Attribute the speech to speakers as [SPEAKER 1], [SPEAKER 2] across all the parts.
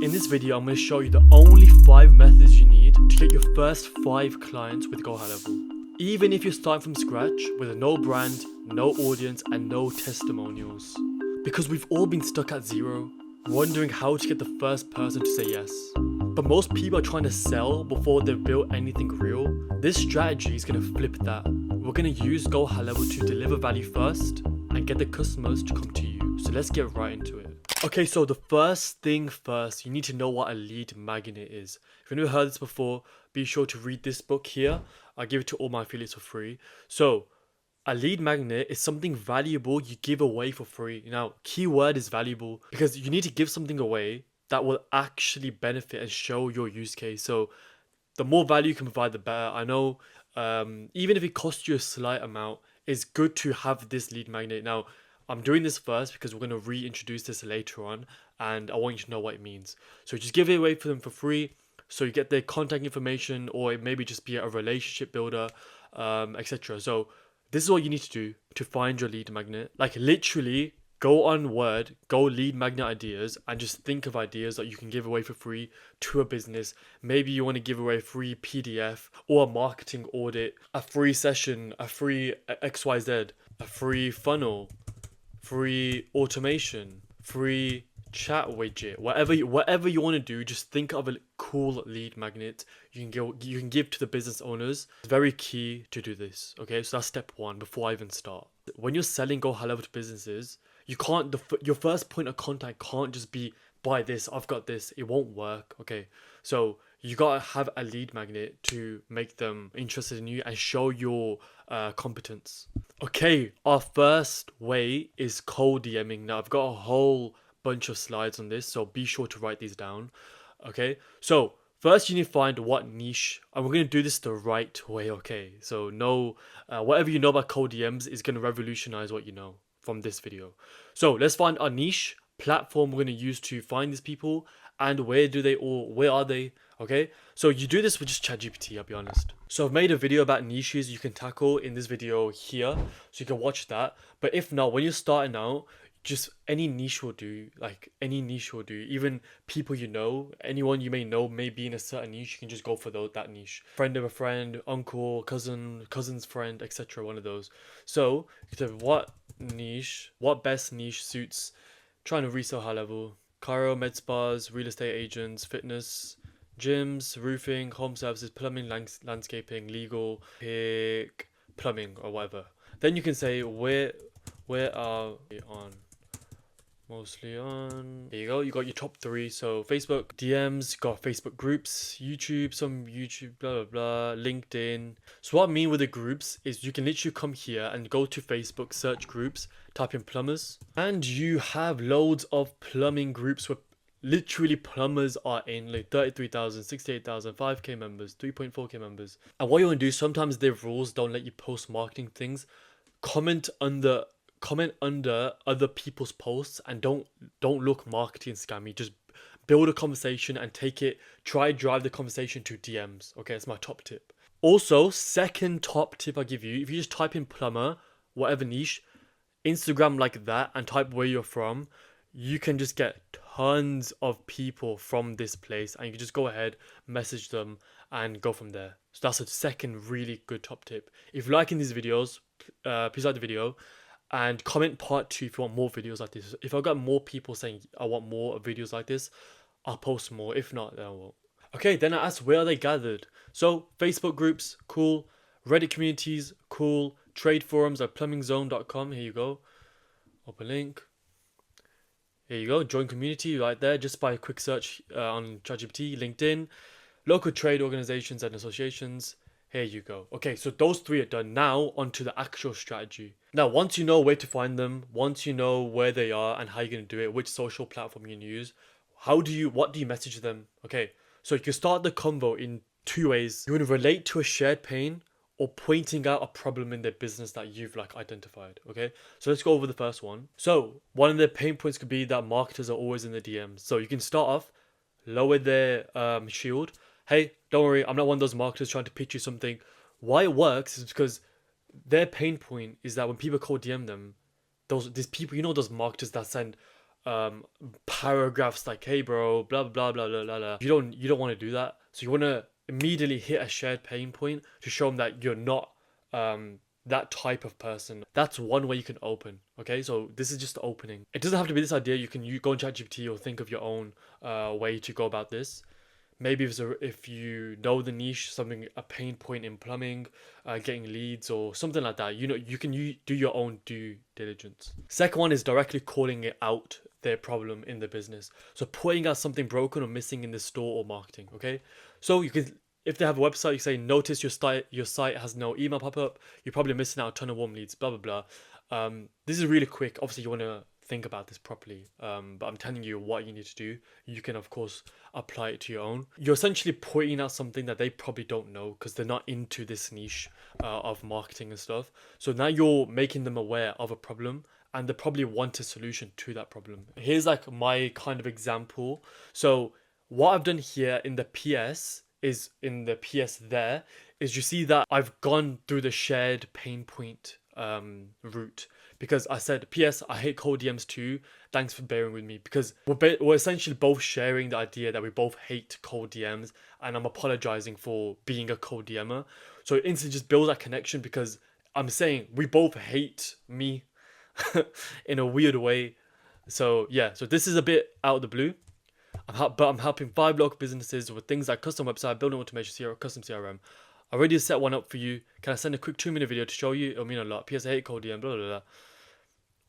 [SPEAKER 1] In this video, I'm going to show you the only 5 methods you need to get your first 5 clients with GoHighLevel. Even if you're starting from scratch with no brand, no audience, and no testimonials. Because we've all been stuck at zero, wondering how to get the first person to say yes. But most people are trying to sell before they've built anything real. This strategy is going to flip that. We're going to use GoHighLevel to deliver value first and get the customers to come to you. So let's get right into it. Okay, so the first thing first, you need to know what a lead magnet is. If you've never heard this before, be sure to read this book here. I give it to all my affiliates for free. So, a lead magnet is something valuable you give away for free. Now, keyword is valuable because you need to give something away that will actually benefit and show your use case. So, the more value you can provide, the better. I know, even if it costs you a slight amount, it's good to have this lead magnet. Now, I'm doing this first because we're going to reintroduce this later on and I want you to know what it means. So just give it away for them for free so you get their contact information, or it maybe just be a relationship builder, etc. So this is what you need to do to find your lead magnet. Like literally go on Word, go lead magnet ideas and just think of ideas that you can give away for free to a business. Maybe you want to give away a free PDF or a marketing audit, a free session, a free XYZ, a free funnel, free automation, free chat widget, whatever you want to do. Just think of a cool lead magnet you can give to the business owners. It's very key to do this. Okay, so that's step 1 before I even start. When you're selling GoHighLevel to businesses, you can't your first point of contact can't just be buy this, I've got this. It won't work. Okay, so you gotta have a lead magnet to make them interested in you and show your competence. Okay, our first way is cold DMing. Now I've got a whole bunch of slides on this, so be sure to write these down. Okay, so first you need to find what niche, and we're going to do this the right way. Okay, so whatever you know about cold DMs is going to revolutionize what you know from this video. So let's find our niche platform we're going to use to find these people, and where are they. Okay, so you do this with just ChatGPT, I'll be honest. So I've made a video about niches you can tackle in this video here, so you can watch that. But if not, when you're starting out, just any niche will do. Like any niche will do. Even people you know, anyone you may know may be in a certain niche, you can just go for that niche. Friend of a friend, uncle, cousin's friend, etc. One of those. So you can say what best niche suits trying to resell high level. Chiro, med spas, real estate agents, fitness, gyms, roofing, home services, plumbing, landscaping, legal, pick, plumbing, or whatever. Then you can say where are we on? Mostly on. There you go. You got your top 3. So Facebook DMs, got Facebook groups, YouTube, some YouTube, blah blah blah, LinkedIn. So what I mean with the groups is you can literally come here and go to Facebook, search groups, type in plumbers, and you have loads of plumbing groups where literally plumbers are in, like 33,000, 68,000, 5k members, 3.4k members. And what you want to do, sometimes their rules don't let you post marketing things. Comment under other people's posts and don't look marketing scammy. Just build a conversation and try drive the conversation to DMs. Okay, that's my top tip. Also, second top tip I give you, if you just type in plumber, whatever niche, Instagram like that, and type where you're from, you can just get tons of people from this place, and you can just go ahead, message them and go from there. So that's a second really good top tip. If you're liking these videos, please like the video and comment part 2 if you want more videos like this. If I've got more people saying I want more videos like this, I'll post more. If not, then I won't. Okay, then I asked where are they gathered. So Facebook groups, cool. Reddit communities, cool. Trade forums like plumbingzone.com. Here you go. Open link. Here you go. Join community right there just by a quick search on ChatGPT. LinkedIn. Local trade organizations and associations. Here you go. Okay, so those 3 are done. Now onto the actual strategy. Now, once you know where to find them, once you know where they are and how you're going to do it, which social platform you're going to use, what do you message them? Okay, so you can start the convo in 2 ways. You want to relate to a shared pain or pointing out a problem in their business that you've identified. Okay, so let's go over the first one. So one of their pain points could be that marketers are always in the DMs. So you can start off, lower their shield. Hey, don't worry, I'm not one of those marketers trying to pitch you something. Why it works is because their pain point is that when people cold DM them, these people, those marketers that send paragraphs like, hey bro, blah blah blah blah blah blah. You don't want to do that. So you want to immediately hit a shared pain point to show them that you're not that type of person. That's one way you can open. Okay, so this is just the opening. It doesn't have to be this idea. You go on ChatGPT or think of your own way to go about this. Maybe if you know the niche, something, a pain point in plumbing, getting leads or something like that, you can do your own due diligence. Second one is directly calling it out, their problem in the business. So pointing out something broken or missing in the store or marketing. Okay, so you can, if they have a website, you say, notice your site has no email pop-up. You're probably missing out a ton of warm leads. Blah blah blah. This is really quick. Obviously, you want to think about this properly. But I'm telling you what you need to do. You can of course apply it to your own. You're essentially pointing out something that they probably don't know because they're not into this niche of marketing and stuff. So now you're making them aware of a problem and they probably want a solution to that problem. Here's like my kind of example. So what I've done here in the PS is there is you see that I've gone through the shared pain point route, because I said, PS, I hate cold DMs too. Thanks for bearing with me, because we're essentially both sharing the idea that we both hate cold DMs, and I'm apologizing for being a cold DMer. So it instantly just builds that connection because I'm saying we both hate me in a weird way. So yeah, so this is a bit out of the blue. But I'm helping 5 local businesses with things like custom website, building automation, custom CRM. I already set one up for you. Can I send a quick 2-minute video to show you? It'll mean a lot. PS, I hate cold DM, blah, blah, blah.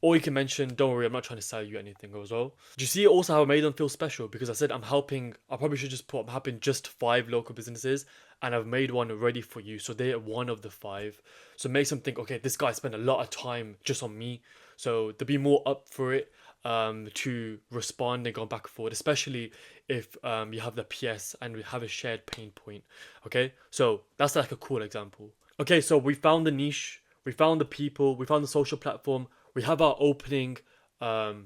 [SPEAKER 1] Or you can mention, don't worry, I'm not trying to sell you anything as well. Do you see also how I made them feel special? Because I said I probably should just put, I'm helping just 5 local businesses, and I've made one ready for you. So they're one of the 5. So it makes them think, okay, this guy spent a lot of time just on me. So they'll be more up for it to respond and go back and forth, especially if you have the PS and we have a shared pain point. Okay, so that's like a cool example. Okay, so we found the niche, we found the people, we found the social platform, we have our opening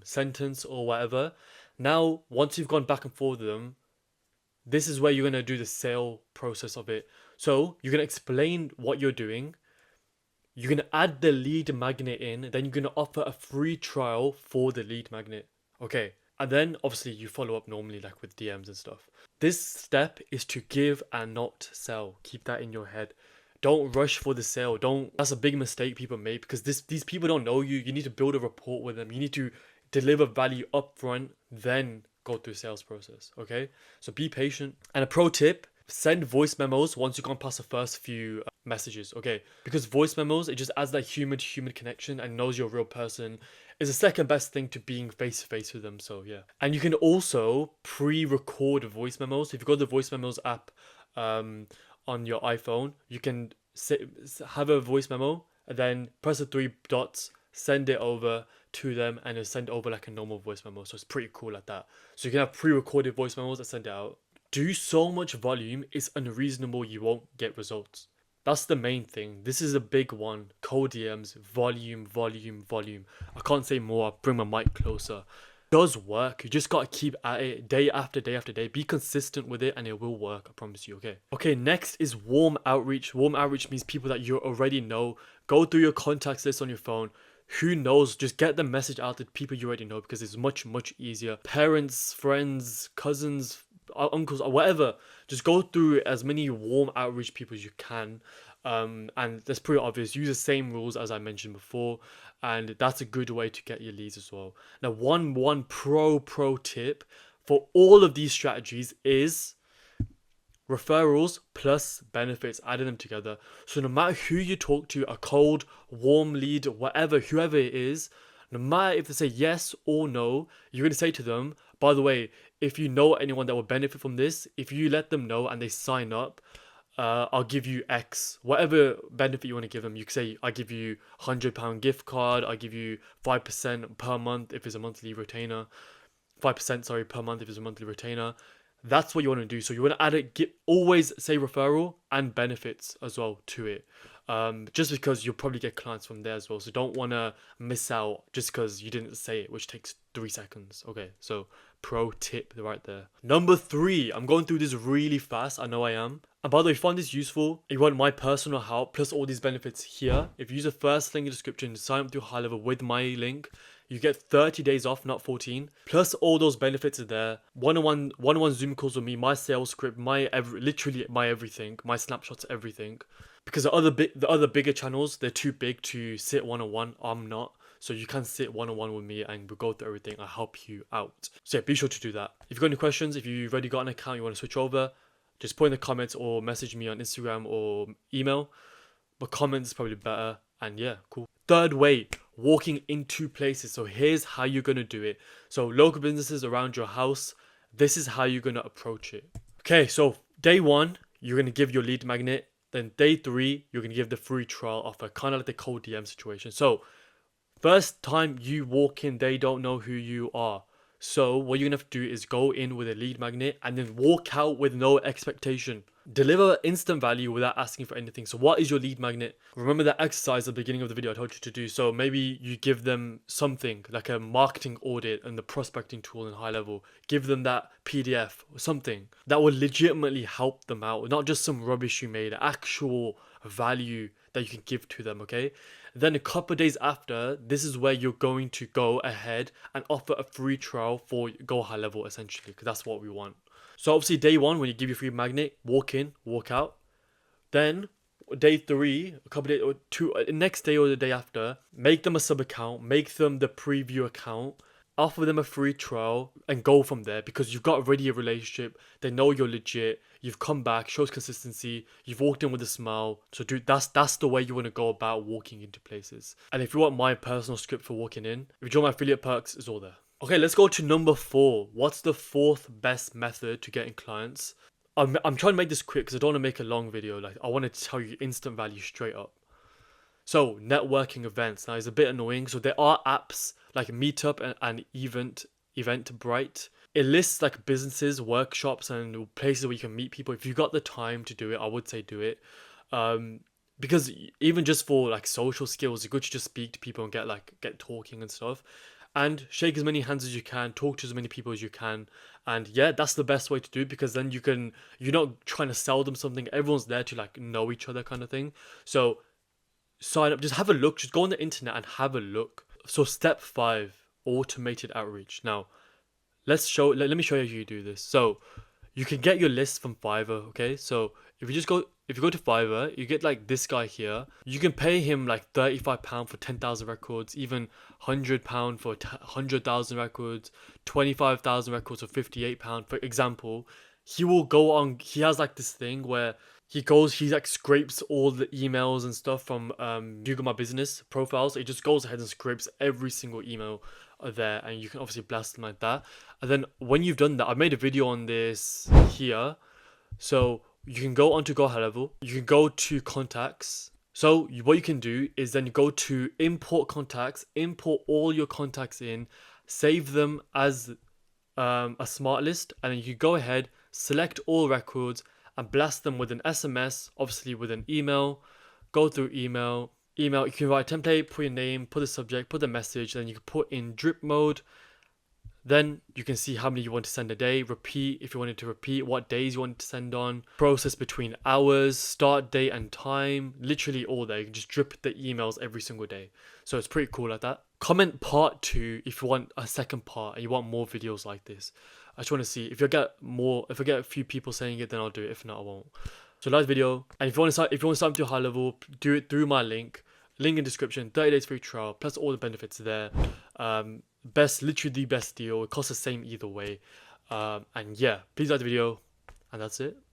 [SPEAKER 1] sentence or whatever. Now, once you've gone back and forth with them, this is where you're going to do the sale process of it. So you're going to explain what you're doing. You're going to add the lead magnet in. Then you're going to offer a free trial for the lead magnet. Okay. And then obviously you follow up normally like with DMs and stuff. This step is to give and not sell. Keep that in your head. Don't rush for the sale. That's a big mistake people make, because these people don't know you. You need to build a rapport with them. You need to deliver value up front, then go through the sales process. Okay. So be patient. And a pro tip, send voice memos once you've gone past the first few messages. Okay. Because voice memos, it just adds that human to human connection and knows you're a real person. Is the second best thing to being face to face with them. So yeah. And you can also pre-record voice memos. If you go to the voice memos app on your iPhone, you can have a voice memo and then press the 3 dots, send it over to them, and it'll send over like a normal voice memo. So it's pretty cool like that. So you can have pre-recorded voice memos and send it out. Do so much volume, it's unreasonable you won't get results. That's the main thing. This is a big one. Cold DMs, volume, volume, volume. I can't say more. I'll bring my mic closer. It does work. You just gotta keep at it day after day after day. Be consistent with it and it will work. I promise you. Okay, next is warm outreach. Warm outreach means people that you already know. Go through your contacts list on your phone. Who knows? Just get the message out to people you already know, because it's much, much easier. Parents, friends, cousins, uncles, or whatever. Just go through as many warm outreach people as you can. And that's pretty obvious. Use the same rules as I mentioned before, and that's a good way to get your leads as well. Now, one pro tip for all of these strategies is referrals plus benefits, adding them together. So no matter who you talk to, a cold, warm lead, whoever it is, no matter if they say yes or no, you're going to say to them, by the way, if you know anyone that will benefit from this, if you let them know and they sign up, I'll give you X, whatever benefit you want to give them. You can say, I give you £100 gift card. I give you 5% per month if it's a monthly retainer. 5%, per month if it's a monthly retainer. That's what you want to do. So you want to add it, always say referral and benefits as well to it. Just because you'll probably get clients from there as well. So don't want to miss out just because you didn't say it, which takes 3 seconds. Okay, so pro tip right there. Number 3, I'm going through this really fast. I know I am. And by the way, if you find this useful, you want my personal help plus all these benefits here, if you use the first link in the description, sign up to Highlevel with my link,
[SPEAKER 2] You get 30 days off, not 14. Plus all those benefits are there. One-on-one Zoom calls with me, my sales script, literally my everything, my snapshots, everything. Because the other bigger channels, they're too big to sit one-on-one. I'm not. So you can sit one-on-one with me and we'll go through everything. I help you out. So yeah, be sure to do that. If you've got any questions, if you've already got an account, you want to switch over, just put in the comments or message me on Instagram or email. But comments is probably better. And yeah, cool. Third way, walking into places. So here's how you're going to do it. So local businesses around your house, this is how you're going to approach it. Okay, so day 1, you're going to give your lead magnet. Then day 3, you're going to give the free trial offer, kind of like the cold DM situation. So first time you walk in, they don't know who you are. So what you're going to have to do is go in with a lead magnet and then walk out with no expectation. Deliver instant value without asking for anything. So what is your lead magnet? Remember that exercise at the beginning of the video I told you to do. So maybe you give them something like a marketing audit and the prospecting tool in Highlevel. Give them that PDF or something that will legitimately help them out. Not just some rubbish you made, actual value that you can give to them, okay? Then a couple of days after, this is where you're going to go ahead and offer a free trial for GoHighLevel essentially, because that's what we want. So obviously day 1, when you give your free magnet, walk in, walk out. Then day 3, a couple of days or two, next day or the day after, make them a sub account, make them the preview account, offer them a free trial and go from there, because you've got already a relationship. They know you're legit. You've come back, shows consistency. You've walked in with a smile. So dude, that's the way you want to go about walking into places. And if you want my personal script for walking in, if you join my affiliate perks, it's all there. Okay, let's go to number 4. What's the 4th best method to getting clients? I'm trying to make this quick because I don't want to make a long video. Like, I want to tell you instant value straight up. So networking events. Now it's a bit annoying. So there are apps like Meetup and Eventbrite. It lists like businesses, workshops, and places where you can meet people. If you've got the time to do it, I would say do it. Because even just for like social skills, it's good to just speak to people and get talking and stuff. And shake as many hands as you can, talk to as many people as you can. And yeah, that's the best way to do it, because then you're not trying to sell them something. Everyone's there to like know each other kind of thing. So sign up, just have a look, just go on the internet and have a look. So step 5, automated outreach. Now, let me show you how you do this. So you can get your list from Fiverr, okay? So if you go to Fiverr, you get like this guy here. You can pay him like £35 for 10,000 records, even £100 for 100,000 records, 25,000 records for £58. For example, he has like this thing where he like scrapes all the emails and stuff from Google My Business profiles. He just goes ahead and scrapes every single email there, and you can obviously blast them like that. And then when you've done that, I've made a video on this here. So you can go onto GoHighLevel, you can go to contacts. So what you can do is then you go to import contacts, import all your contacts in, save them as a smart list, and then you go ahead, select all records and blast them with an SMS, obviously with an email. Go through email, you can write a template, put your name, put the subject, put the message, then you can put in drip mode. Then you can see how many you want to send a day, repeat if you wanted to repeat, what days you wanted to send on, process between hours, start date and time, literally all there. You can just drip the emails every single day. So it's pretty cool like that. Comment part 2 if you want a second part and you want more videos like this. I just want to see if I get a few people saying it, then I'll do it. If not, I won't. So like the video, and if you want to start to Highlevel, do it through my link in description. 30 days free trial plus all the benefits there. Literally the best deal. It costs the same either way. And yeah, please like the video, and that's it.